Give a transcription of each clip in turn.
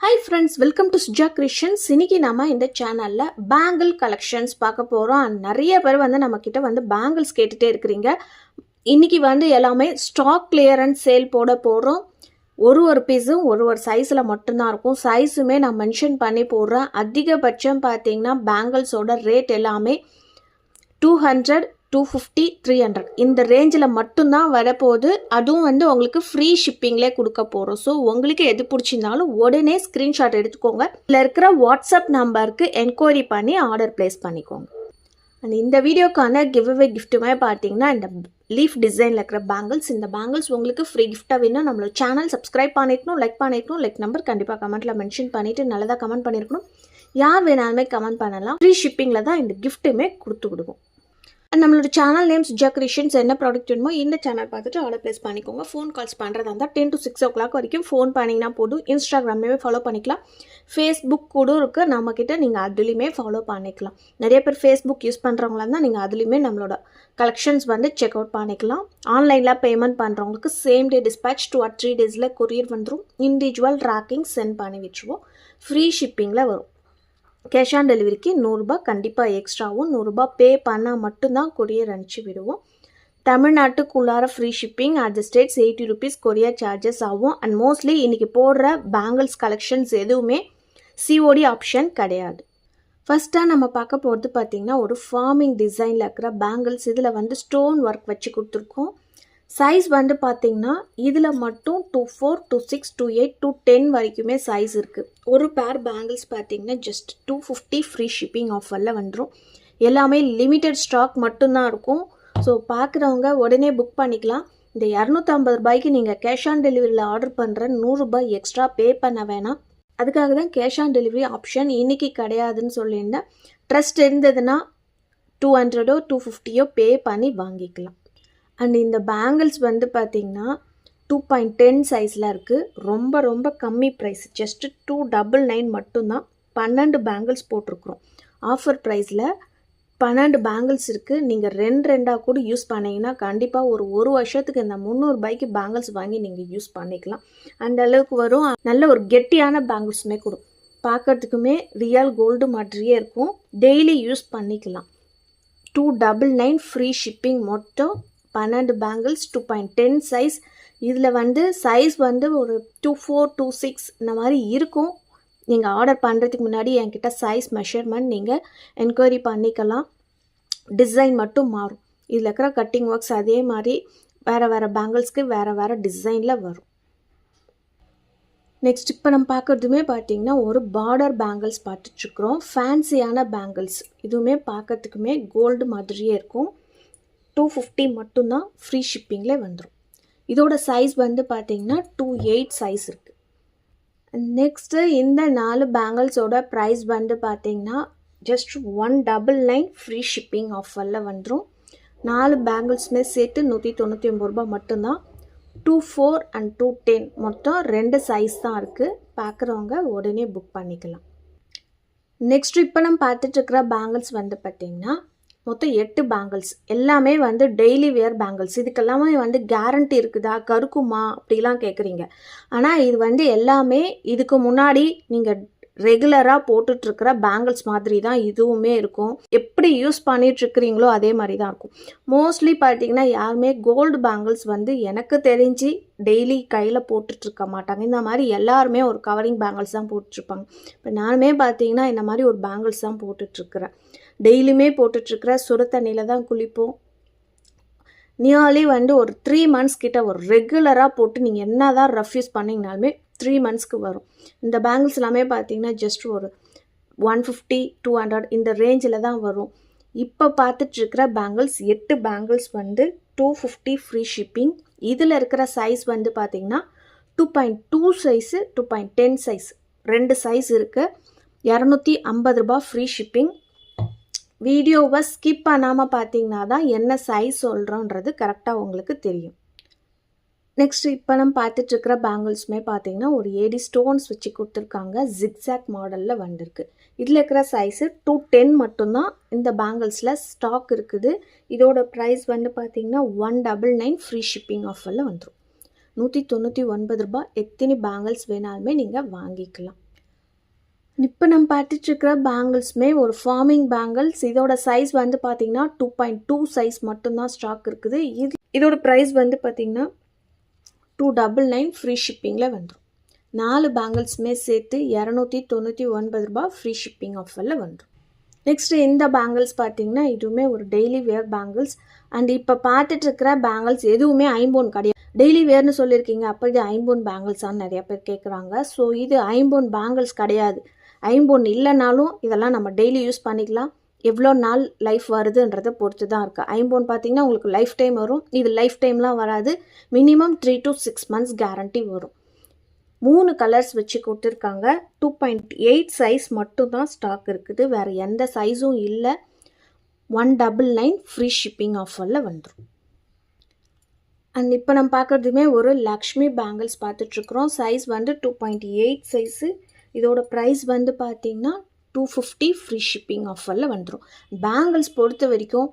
Hi friends, welcome to Suja Creations. இன்னைக்கு நாம இந்த சேனல்ல பேங்கிள் கலெக்ஷன்ஸ் பார்க்க போறோம். நிறைய பேர் நம்ம கிட்ட பேங்கிள்ஸ் கேட்டுட்டே இருக்கிறீங்க. இன்னைக்கு எல்லாமே ஸ்டாக் கிளியரன்ஸ் சேல் போட போறோம். ஒரு பீஸும் ஒரு சைஸ்ல மட்டும்தான் இருக்கும். சைஸுமே நான் மென்ஷன் பண்ணி போடுறேன். அதிகபட்சம் பார்த்தீங்கன்னா பேங்கிள்ஸோட ரேட் எல்லாமே 200, 250, 300 இந்த ரேஞ்சில் மட்டும்தான் வரப்போகுது. அதுவும் உங்களுக்கு ஃப்ரீ ஷிப்பிங்லேயே கொடுக்க போகிறோம். ஸோ உங்களுக்கு எது பிடிச்சிருந்தாலும் உடனே ஸ்க்ரீன்ஷாட் எடுத்துக்கோங்க. இதில் இருக்கிற வாட்ஸ்அப் நம்பருக்கு என்கொயரி பண்ணி ஆர்டர் ப்ளேஸ் பண்ணிக்கோங்க. அண்ட் இந்த வீடியோக்கான கிவ்அவே கிஃப்ட்டுமே பார்த்தீங்கன்னா இந்த லீஃப் டிசைனில் இருக்கிற பேங்கிள்ஸ். இந்த பேங்கிள்ஸ் உங்களுக்கு ஃப்ரீ கிஃப்ட்டாக வேணும். நம்மளோட சேனல் சப்ஸ்கிரைப் பண்ணிக்கணும், லைக் நம்பர் கண்டிப்பாக கமெண்ட்டில் மென்ஷன் பண்ணிவிட்டு நல்லதாக கமெண்ட் பண்ணியிருக்கணும். யார் வேணாலுமே கமெண்ட் பண்ணலாம். ஃப்ரீ ஷிப்பிங்கில் தான் இந்த கிஃப்ட்டுமே கொடுத்து விடுவோம். நம்மளோட சேனல் நேம் சுஜா கிரியேஷன்ஸ். என்ன ப்ராடக்ட் வேணுமோ இந்த சேனல் பார்த்துட்டு ஆர்டர் ப்ளேஸ் பண்ணிக்கோங்க. ஃபோன் கால்ஸ் பண்ணுறதா இருந்தால் 10 to 6 o'clock வரைக்கும் ஃபோன் பண்ணிங்கன்னா போதும். இன்ஸ்டாகிராமே ஃபாலோ பண்ணிக்கலாம். ஃபேஸ்புக் கூட இருக்குது நம்மக்கிட்ட, நீங்கள் அதுலேயுமே ஃபாலோ பண்ணிக்கலாம். நிறைய பேர் ஃபேஸ்புக் யூஸ் பண்ணுறவங்களா இருந்தால் நீங்கள் அதுலேயுமே நம்மளோட கலெக்ஷன்ஸ் செக் அவுட் பண்ணிக்கலாம். ஆன்லைனில் பேமெண்ட் பண்ணுறவங்களுக்கு same day dispatch 2 or 3 days courier வந்துடும். இண்டிவிஜுவல் ட்ராக்கிங் சென்ட் பண்ணி விட்டுருவோம். ஃப்ரீ ஷிப்பிங்கில் வரும். கேஷ் ஆன் டெலிவரிக்கு 100 ரூபாய் கண்டிப்பாக எக்ஸ்ட்ராவும். 100 ரூபாய் பே பண்ணால் மட்டும்தான் கொரியர் அனுப்பிச்சி விடுவோம். தமிழ்நாட்டுக்குள்ளார free shipping, other states 80 rupees courier charges ஆகும். அண்ட் மோஸ்ட்லி இன்றைக்கி போடுற பேங்கிள்ஸ் கலெக்ஷன்ஸ் எதுவுமே சிஓடி ஆப்ஷன் கிடையாது. ஃபஸ்ட்டாக நம்ம பார்க்க போகிறது பார்த்திங்கன்னா ஒரு ஃபார்மிங் டிசைனில் இருக்கிற பேங்கிள்ஸ். இதில் ஸ்டோன் ஒர்க் வச்சு கொடுத்துருக்கோம். சைஸ் பார்த்திங்கன்னா இதில் மட்டும் 24, 26, 28, 210 வரைக்குமே சைஸ் இருக்குது. ஒரு பேர் பேங்கிள்ஸ் பார்த்திங்கன்னா ஜஸ்ட் 250 ஃப்ரீ ஷிப்பிங் ஆஃபரில் வந்துடும். எல்லாமே லிமிட்டட் ஸ்டாக் மட்டும்தான் இருக்கும். ஸோ பார்க்குறவங்க உடனே புக் பண்ணிக்கலாம். இந்த 250 ரூபாய்க்கு நீங்கள் கேஷ் ஆன் டெலிவரியில் ஆர்டர் பண்ணுற 100 ரூபாய் எக்ஸ்ட்ரா பே பண்ண வேணாம். அதுக்காக தான் கேஷ் ஆன் டெலிவரி ஆப்ஷன் இன்றைக்கி கிடையாதுன்னு சொல்லியிருந்தேன். ட்ரஸ்ட் இருந்ததுன்னா 200 or 250 பே பண்ணி வாங்கிக்கலாம். அண்ட் இந்த பேங்கிள்ஸ் பார்த்திங்கன்னா 2.10 சைஸில் இருக்குது. ரொம்ப கம்மி ப்ரைஸ், ஜஸ்ட்டு 299 மட்டும்தான். 12 பேங்கிள்ஸ் போட்டிருக்குறோம். ஆஃபர் ப்ரைஸில் 12 பேங்கிள்ஸ் இருக்குது. நீங்கள் ரெண்டாக கூட யூஸ் பண்ணிங்கன்னா கண்டிப்பாக ஒரு வருஷத்துக்கு இந்த 300 ரூபாய்க்கு பேங்கிள்ஸ் வாங்கி நீங்கள் யூஸ் பண்ணிக்கலாம். அந்த அளவுக்கு வரும். நல்ல ஒரு கெட்டியான பேங்கிள்ஸுமே கொடுக்கும். பார்க்குறதுக்குமே ரியல் கோல்டு மாதிரியே இருக்கும். டெய்லி யூஸ் பண்ணிக்கலாம். 299 ஃப்ரீ ஷிப்பிங். மொத்தம் 12 பேங்கிள்ஸ், 2.10 சைஸ். இதில் சைஸ் ஒரு 24, 26 இந்த மாதிரி இருக்கும். நீங்கள் ஆர்டர் பண்ணுறதுக்கு முன்னாடி என்கிட்ட சைஸ் மெஷர்மெண்ட் நீங்கள் என்கொயரி பண்ணிக்கலாம். டிசைன் மட்டும் மாறும். இதில் இருக்கிற கட்டிங் ஒர்க்ஸ் அதே மாதிரி வேறு பேங்கிள்ஸ்க்கு வேறு டிசைனில் வரும். நெக்ஸ்ட் இப்போ நம்ம பார்க்குறதுமே பார்த்திங்கன்னா ஒரு பார்டர் பேங்கிள்ஸ் பார்த்துட்ருக்குறோம். ஃபேன்சியான பேங்கிள்ஸ். இதுவுமே பார்க்கறதுக்குமே கோல்டு மாதிரியே இருக்கும். 250 மட்டும்தான் ஃப்ரீ ஷிப்பிங்கில் வந்துடும். இதோட சைஸ் பார்த்திங்கன்னா 28 சைஸ் இருக்குது. நெக்ஸ்ட்டு இந்த 4 பேங்கிள்ஸோட ப்ரைஸ் பார்த்திங்கன்னா ஜஸ்ட் 199 ஃப்ரீ ஷிப்பிங் ஆஃபரில் வந்துடும். 4 பேங்கிள்ஸுமே சேர்த்து 199 ரூபாய் மட்டும்தான். 24 and 210 மொத்தம் 2 சைஸ் தான் இருக்குது. பார்க்குறவங்க உடனே புக் பண்ணிக்கலாம். நெக்ஸ்ட்டு இப்போ நம்ம பார்த்துட்ருக்கிற பேங்கிள்ஸ் பார்த்திங்கன்னா மொத்தம் 8 பேங்கிள்ஸ். எல்லாமே டெய்லி வேர் பேங்கிள்ஸ். இதுக்கெல்லாமே கேரண்டி இருக்குதா, கருக்குமா அப்படிலாம் கேட்குறீங்க. ஆனால் இது எல்லாமே இதுக்கு முன்னாடி நீங்கள் ரெகுலராக போட்டுட்ருக்கிற பேங்கிள்ஸ் மாதிரி தான் இதுவுமே இருக்கும். எப்படி யூஸ் பண்ணிகிட்ருக்கிறீங்களோ அதே மாதிரி தான் இருக்கும். மோஸ்ட்லி பார்த்திங்கன்னா யாருமே கோல்டு பேங்கிள்ஸ் எனக்கு தெரிஞ்சு டெய்லி கையில் போட்டுட்ருக்க மாட்டாங்க. இந்த மாதிரி எல்லாருமே ஒரு கவரிங் பேங்கிள்ஸ் தான் போட்டுட்ருப்பாங்க. இப்போ நானுமே பார்த்திங்கன்னா இந்த மாதிரி ஒரு பேங்கிள்ஸ் தான் போட்டுட்ருக்கிறேன். டெய்லியுமே போட்டுட்ருக்கிற சுடு தண்ணியில் தான் குளிப்போம். நியர்லி ஒரு 3 months கிட்ட ஒரு ரெகுலராக போட்டு நீங்கள் என்ன தான் ரஃப் யூஸ் பண்ணிங்கனாலுமே 3 monthsக்கு வரும். இந்த பேங்கிள்ஸ் எல்லாமே பார்த்தீங்கன்னா ஜஸ்ட் ஒரு 150, 200 இந்த ரேஞ்சில் தான் வரும். இப்போ பார்த்துட்ருக்கிற பேங்கிள்ஸ் 8 பேங்கிள்ஸ் 250 ஃப்ரீ ஷிப்பிங். இதில் இருக்கிற சைஸ் பார்த்தீங்கன்னா 2.2 சைஸு, 2.10 சைஸ் 2 சைஸ் இருக்குது. 250 ரூபாய் ஃப்ரீ ஷிப்பிங். வீடியோவை ஸ்கிப் பண்ணாமல் பார்த்தீங்கன்னா தான் என்ன சைஸ் சொல்கிறோன்றது கரெக்டாக உங்களுக்கு தெரியும். நெக்ஸ்ட் இப்போ நம்ம பார்த்துட்ருக்கிற பேங்கிள்ஸுமே பார்த்தீங்கன்னா ஒரு 80 ஸ்டோன்ஸ் வச்சு கொடுத்துருக்காங்க. ஜிக்ஸாக் மாடலில் வந்திருக்கு. இதில் இருக்கிற சைஸு 210 மட்டும்தான் இந்த பேங்கிள்ஸில் ஸ்டாக் இருக்குது. இதோட ப்ரைஸ் பார்த்தீங்கன்னா 199 ஃப்ரீ ஷிப்பிங் ஆஃபரில் வந்துடும். 199 ரூபாய். எத்தனை பேங்கிள்ஸ் வேணாலுமே நீங்கள் வாங்கிக்கலாம். இப்போ நம்ம பார்த்துட்ருக்கிற பேங்கிள்ஸுமே ஒரு ஃபார்மிங் பேங்கிள்ஸ். இதோட சைஸ் வந்து பார்த்திங்கன்னா 2.2 சைஸ் மட்டும்தான் ஸ்டாக் இருக்குது. இதோட ப்ரைஸ் வந்து பார்த்திங்கன்னா 299 ஃப்ரீ ஷிப்பிங்கில் வந்துடும். 4 பேங்கிள்ஸுமே சேர்த்து 299 ரூபா ஃப்ரீ ஷிப்பிங் ஆஃபரில் வந்துடும். நெக்ஸ்ட்டு இந்த பேங்கிள்ஸ் பார்த்திங்கன்னா இதுவுமே ஒரு டெய்லி வேர் பேங்கிள்ஸ். அண்ட் இப்போ பார்த்துட்ருக்கிற பேங்கிள்ஸ் எதுவுமே ஐம்போன் கிடையாது. டெய்லி வேர்னு சொல்லியிருக்கீங்க, அப்போ இது ஐம்போன் பேங்கிள்ஸான்னு நிறைய பேர் கேட்குறாங்க. ஸோ இது ஐம்போன் பேங்கிள்ஸ் கிடையாது. ஐம்போன் இல்லைனாலும் இதெல்லாம் நம்ம டெய்லி யூஸ் பண்ணிக்கலாம். எவ்வளோ நாள் லைஃப் வருதுன்றதை பொறுத்து தான் இருக்குது. ஐம்போன் பார்த்திங்கன்னா உங்களுக்கு லைஃப் டைம் வரும். இது லைஃப் டைம்லாம் வராது. மினிமம் 3 to 6 months கேரண்டி வரும். 3 கலர்ஸ் வச்சு கொடுத்துருக்காங்க. 2.8 சைஸ் மட்டும் தான் ஸ்டாக் இருக்குது. வேறு எந்த சைஸும் இல்லை. 199 ஃப்ரீ ஷிப்பிங் ஆஃபரில் வந்துடும். அண்ட் இப்போ நம்ம பார்க்குறதுமே ஒரு லக்ஷ்மி பேங்கிள்ஸ் பார்த்துட்ருக்குறோம். சைஸ் வந்து 2.8 சைஸு. இதோட ப்ரைஸ் வந்து பார்த்திங்கன்னா 250 ஃப்ரீ ஷிப்பிங் ஆஃபரில் வந்துடும். பேங்கிள்ஸ் பொறுத்த வரைக்கும்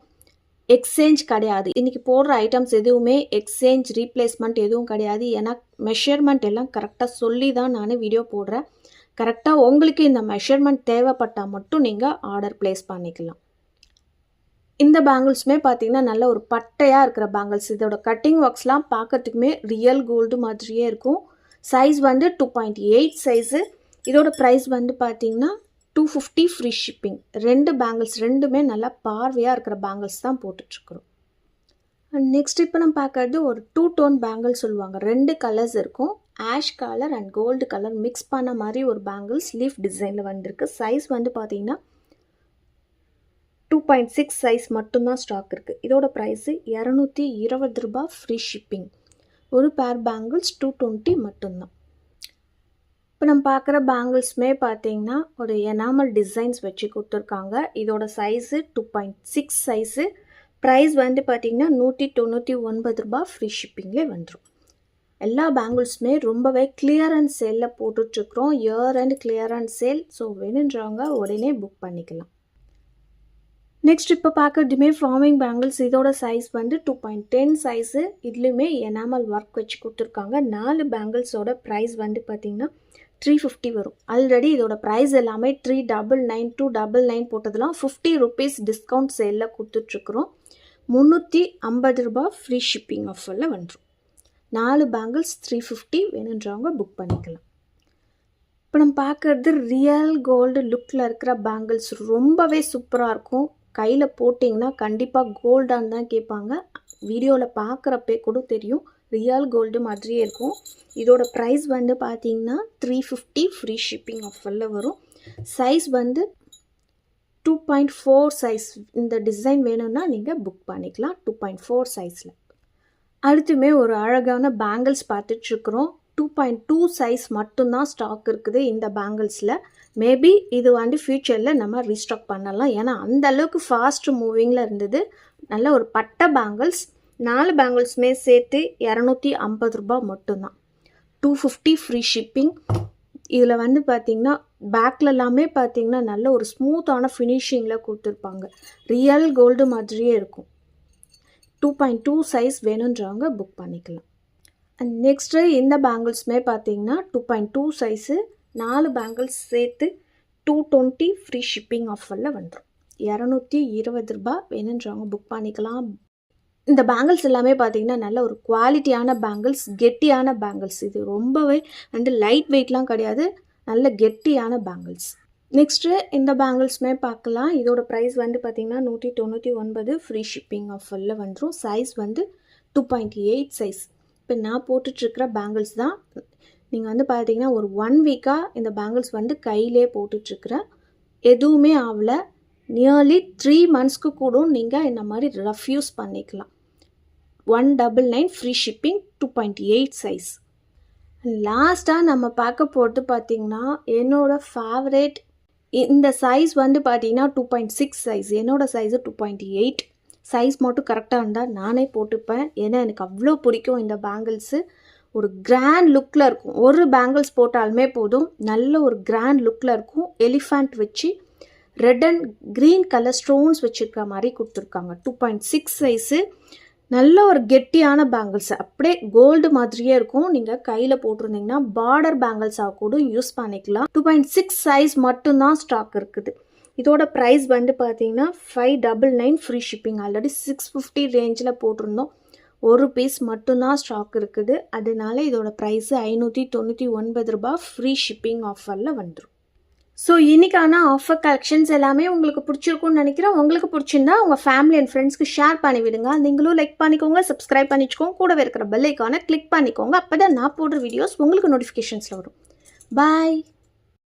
எக்ஸ்சேஞ்ச் கிடையாது. இன்றைக்கி போடுற ஐட்டம்ஸ் எதுவுமே எக்ஸ்சேஞ்ச் ரீப்ளேஸ்மெண்ட் எதுவும் கிடையாது. ஏன்னா மெஷர்மெண்ட் எல்லாம் கரெக்டாக சொல்லி தான் நான் வீடியோ போடுறேன். கரெக்டாக உங்களுக்கு இந்த மெஷர்மெண்ட் தேவைப்பட்டால் மட்டும் நீங்கள் ஆர்டர் ப்ளேஸ் பண்ணிக்கலாம். இந்த பேங்கிள்ஸுமே பார்த்திங்கன்னா நல்ல ஒரு பட்டையாக இருக்கிற பேங்கிள்ஸ். இதோட கட்டிங் ஒர்க்ஸ்லாம் பார்க்கறதுக்குமே ரியல் கோல்டு மாதிரியே இருக்கும். சைஸ் வந்து 2.8 சைஸு. இதோட ப்ரைஸ் வந்து பார்த்திங்கன்னா 250 ஃப்ரீ ஷிப்பிங். 2 பேங்கிள்ஸ் ரெண்டுமே நல்லா பார்வையாக இருக்கிற பேங்கிள்ஸ் தான் போட்டுட்ருக்குறோம். அண்ட் நெக்ஸ்ட் இப்போ நம்ம பார்க்குறது ஒரு 2 டோன் பேங்கிள் சொல்லுவாங்க. 2 கலர்ஸ் இருக்கும். Ash colour and gold colour mix பண்ண மாதிரி ஒரு பேங்கிள்ஸ் லீஃப் டிசைனில் வந்திருக்கு. சைஸ் வந்து பார்த்திங்கன்னா 2.6 சைஸ் மட்டும்தான் ஸ்டாக் இருக்குது. இதோட ப்ரைஸு 220 ரூபா ஃப்ரீ ஷிப்பிங். ஒரு பேர் பேங்கிள்ஸ் 220 மட்டும்தான். இப்போ நம்ம பார்க்குற பேங்கிள்ஸுமே பார்த்தீங்கன்னா ஒரு எனாமல் டிசைன்ஸ் வச்சு கொடுத்துருக்காங்க. இதோட சைஸு 2.6 சைஸு. ப்ரைஸ் வந்து பார்த்திங்கன்னா 199 ரூபா ஃப்ரீ ஷிப்பிங்லே வந்துடும். எல்லா பேங்கிள்ஸுமே ரொம்பவே கிளியரன்ஸ் சேலில் போட்டுட்ருக்குறோம். Year end clearance sale. So வேணுன்றவங்க உடனே புக் பண்ணிக்கலாம். நெக்ஸ்ட் இப்போ பார்க்குறதுமே ஃபார்மிங் பேங்கிள்ஸ். இதோட சைஸ் வந்து 2.10 சைஸு. இதுலேயுமே எனாமல் ஒர்க் வச்சு கொடுத்துருக்காங்க. 4 பேங்கிள்ஸோட ப்ரைஸ் வந்து பார்த்திங்கன்னா 350 வரும். ஆல்ரெடி இதோட ப்ரைஸ் எல்லாமே 399 299 போட்டதெல்லாம் 50 ருபீஸ் டிஸ்கவுண்ட் சேலில் கொடுத்துட்ருக்குறோம். 350 ரூபா ஃப்ரீ ஷிப்பிங் ஆஃபரில் வந்துடும். 4 பேங்கிள்ஸ் 350. வேணுன்றவங்க புக் பண்ணிக்கலாம். இப்போ நம்ம பார்க்குறது ரியல் கோல்டு லுக்கில் இருக்கிற பேங்கிள்ஸ். ரொம்பவே சூப்பராக இருக்கும். கையில் போட்டிங்கன்னா கண்டிப்பாக கோல்டான்னு தான் கேட்பாங்க. வீடியோவில் பார்க்குறப்பே கூட தெரியும் ரியல் கோல்டு மாதிரியே இருக்கும். இதோட ப்ரைஸ் வந்து பார்த்திங்கன்னா 350 ஃப்ரீ ஷிப்பிங் ஆஃபரில் வரும். சைஸ் வந்து 2.4 சைஸ். இந்த டிசைன் வேணும்னா நீங்கள் புக் பண்ணிக்கலாம் 2.4 சைஸில். அடுத்துமே ஒரு அழகான பேங்கிள்ஸ் பார்த்துட்ருக்குறோம். 2.2 சைஸ் மட்டும்தான் ஸ்டாக் இருக்குது இந்த பேங்கிள்ஸில். மேபி இது வந்து ஃப்யூச்சரில் நம்ம ரீஸ்டாக் பண்ணலாம். ஏன்னா அந்த அளவுக்கு ஃபாஸ்ட் மூவிங்கில் இருந்தது. நல்ல ஒரு பட்டை பேங்கிள்ஸ். 4 பேங்கிள்ஸுமே சேர்த்து 250 ரூபா மட்டும்தான். 250 ஃப்ரீ ஷிப்பிங். இதில் வந்து பார்த்திங்கன்னா பேக்கில் எல்லாமே பார்த்திங்கன்னா நல்ல ஒரு ஸ்மூத்தான ஃபினிஷிங்கில் கொடுத்துருப்பாங்க. ரியல் கோல்டு மாதிரியே இருக்கும். 2.2 சைஸ் வேணுன்றவங்க புக் பண்ணிக்கலாம். அண்ட் நெக்ஸ்ட்டு இந்த பேங்கிள்ஸுமே பார்த்திங்கன்னா 2.2 சைஸு. 4 பேங்கிள்ஸ் சேர்த்து 220 ஃப்ரீ ஷிப்பிங் ஆஃபரில் வந்துடும். 220 ரூபா. வேணுன்றவங்க புக் பண்ணிக்கலாம். இந்த பேங்கிள்ஸ் எல்லாமே பார்த்திங்கன்னா நல்ல ஒரு குவாலிட்டியான பேங்கிள்ஸ், கெட்டியான பேங்கிள்ஸ். இது ரொம்பவே வந்து லைட் வெயிட்லாம் கிடையாது. நல்ல கெட்டியான பேங்கிள்ஸ். நெக்ஸ்ட்டு இந்த பேங்கிள்ஸுமே பார்க்கலாம். இதோட ப்ரைஸ் வந்து பார்த்திங்கன்னா 199 ஃப்ரீ ஷிப்பிங் ஆஃபரில் வந்துடும். சைஸ் வந்து 2.8 சைஸ். இப்போ நான் போட்டுட்ருக்கிற பேங்கிள்ஸ் தான். நீங்கள் வந்து பார்த்திங்கன்னா ஒரு 1 வீக்காக இந்த பேங்கிள்ஸ் வந்து கையிலே போட்டுட்ருக்குறேன். எதுவுமே ஆகலை. நியர்லி 3 மந்த்ஸ்க்கு கூட நீங்கள் இந்த மாதிரி ரஃப் யூஸ் பண்ணிக்கலாம். 199 ஃப்ரீ ஷிப்பிங். 2.8 சைஸ். லாஸ்ட்டாக நம்ம பார்க்க போகிறது பார்த்திங்கன்னா என்னோடய ஃபேவரேட். இந்த சைஸ் வந்து பார்த்திங்கன்னா 2.6 சைஸ். என்னோடய சைஸு 2.8. சைஸ் மட்டும் கரெக்டாக இருந்தால் நானே போட்டுப்பேன். ஏன்னா எனக்கு அவ்வளோ பிடிக்கும் இந்த பேங்கிள்ஸு. ஒரு கிராண்ட் லுக்கில் இருக்கும். ஒரு பேங்கிள்ஸ் போட்டாலுமே போதும், நல்ல ஒரு கிராண்ட் லுக்கில் இருக்கும். எலிஃபண்ட் வச்சு red and green colour stones வச்சுருக்க மாதிரி கொடுத்துருக்காங்க. 2.6 சைஸு. நல்ல ஒரு கெட்டியான பேங்கிள்ஸ், அப்படியே கோல்டு மாதிரியே இருக்கும். நீங்கள் கையில் போட்டிருந்தீங்கன்னா பார்டர் பேங்கிள்ஸாக கூட யூஸ் பண்ணிக்கலாம். 2.6 சைஸ் மட்டும்தான் ஸ்டாக் இருக்குது. இதோட ப்ரைஸ் வந்து பார்த்தீங்கன்னா 599 ஃப்ரீ ஷிப்பிங். ஆல்ரெடி 650 ரேஞ்சில் போட்டிருந்தோம். ஒரு பீஸ் மட்டும்தான் ஸ்டாக் இருக்குது. அதனால இதோட ப்ரைஸு 599 ரூபாய் ஃப்ரீ ஷிப்பிங் ஆஃபரில் வந்துடும். ஸோ இன்றைக்கான ஆஃபர் கலெக்ஷன்ஸ் எல்லாமே உங்களுக்கு பிடிச்சிருக்கும்னு நினைக்கிறேன். உங்களுக்கு பிடிச்சிருந்தா உங்கள் ஃபேமிலி அண்ட் ஃப்ரெண்ட்ஸ்க்கு ஷேர் பண்ணி விடுங்க. நீங்களும் லைக் பண்ணிக்கோங்க, சப்ஸ்கிரைப் பண்ணிக்கோங்க, கூடவே இருக்கிற பெல் ஐக்கானை கிளிக் பண்ணிக்கோங்க. அப்போ தான் நான் போடுற வீடியோஸ் உங்களுக்கு நோட்டிஃபிகேஷன்ஸில் வரும். பாய்.